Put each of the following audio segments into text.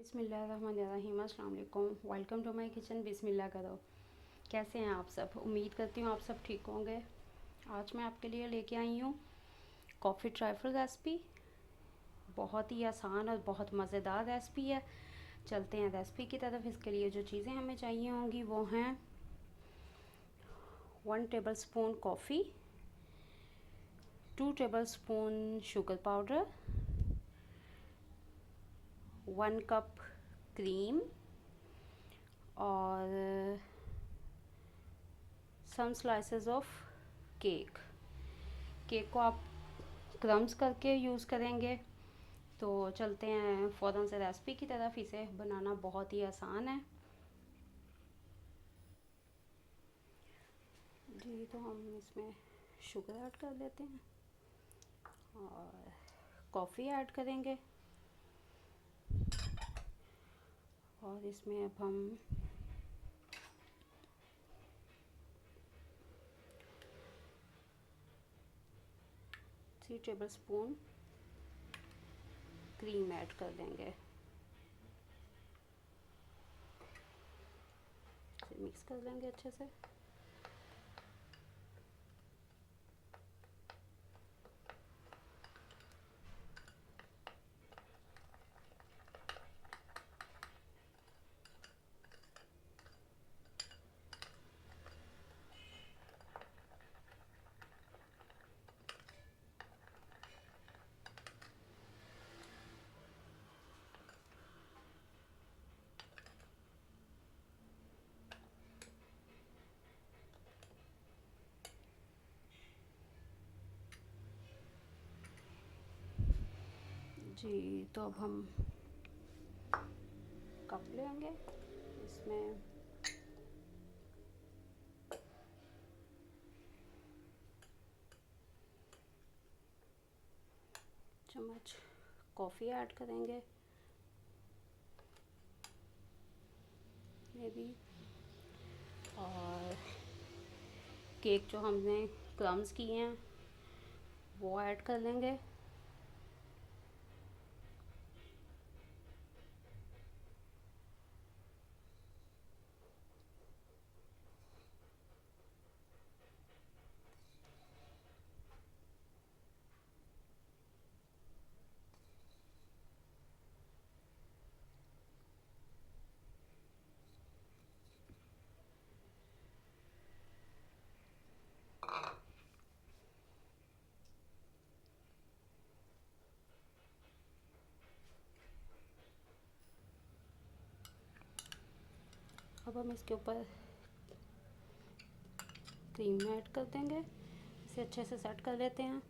बिस्मिल्लाहिर्रहमानिर्रहीम। अस्सलाम वालेकुम। Welcome to my kitchen. बिस्मिल्लाह करो। कैसे हैं आप सब? उम्मीद करती हूँ आप सब ठीक होंगे। आज मैं आपके लिए लेके आई हूँ कॉफ़ी ट्राइफल रेसिपी। बहुत ही आसान और बहुत मज़ेदार रेसिपी है। चलते हैं रेसिपी की तरफ। इसके लिए जो चीज़ें हमें चाहिए होंगी वो हैं 1 tablespoon coffee, 2 tablespoon sugar powder, 1 cup cream और सम स्लाइसेस ऑफ केक। केक को आप क्रम्स करके यूज़ करेंगे। तो चलते हैं फ़ौरन से रेसिपी की तरफ। इसे बनाना बहुत ही आसान है जी। तो हम इसमें शुगर ऐड कर लेते हैं और कॉफ़ी ऐड करेंगे और इसमें अब हम 3 टेबलस्पून क्रीम ऐड कर देंगे। इसे मिक्स कर लेंगे अच्छे से। जी तो अब हम कप लेंगे। इसमें चम्मच कॉफ़ी ऐड करेंगे मे बी, और केक जो हमने क्रम्स किए हैं वो ऐड कर लेंगे। अब हम इसके ऊपर क्रीम ऐड कर देंगे। इसे अच्छे से सेट कर लेते हैं।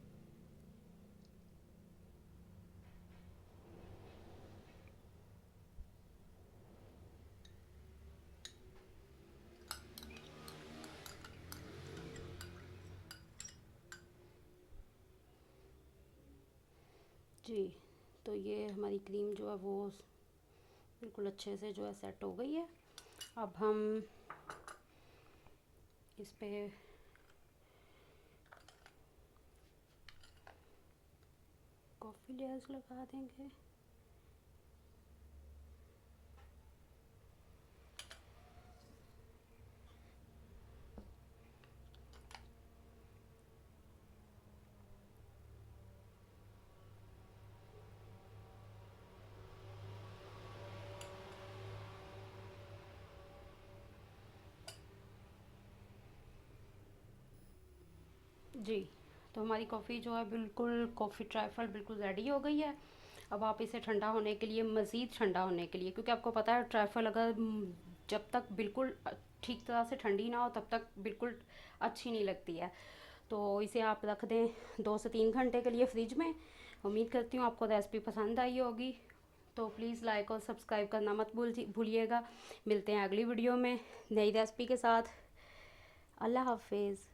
जी तो ये हमारी क्रीम जो है वो बिल्कुल अच्छे से जो है सेट हो गई है। अब हम इस पे कॉफ़ी लेयर्स लगा देंगे। जी तो हमारी कॉफ़ी जो है बिल्कुल कॉफ़ी ट्राइफल बिल्कुल रेडी हो गई है। अब आप इसे ठंडा होने के लिए, मज़ीद ठंडा होने के लिए, क्योंकि आपको पता है ट्राइफल अगर जब तक बिल्कुल ठीक तरह से ठंडी ना हो तब तक बिल्कुल अच्छी नहीं लगती है। तो इसे आप रख दें 2 से 3 घंटे के लिए फ्रिज में। उम्मीद करती हूँ आपको रेसिपी पसंद आई होगी। तो प्लीज़ लाइक और सब्सक्राइब करना मत भूलिएगा। मिलते हैं अगली वीडियो में नई रेसिपी के साथ। अल्लाह हाफिज़।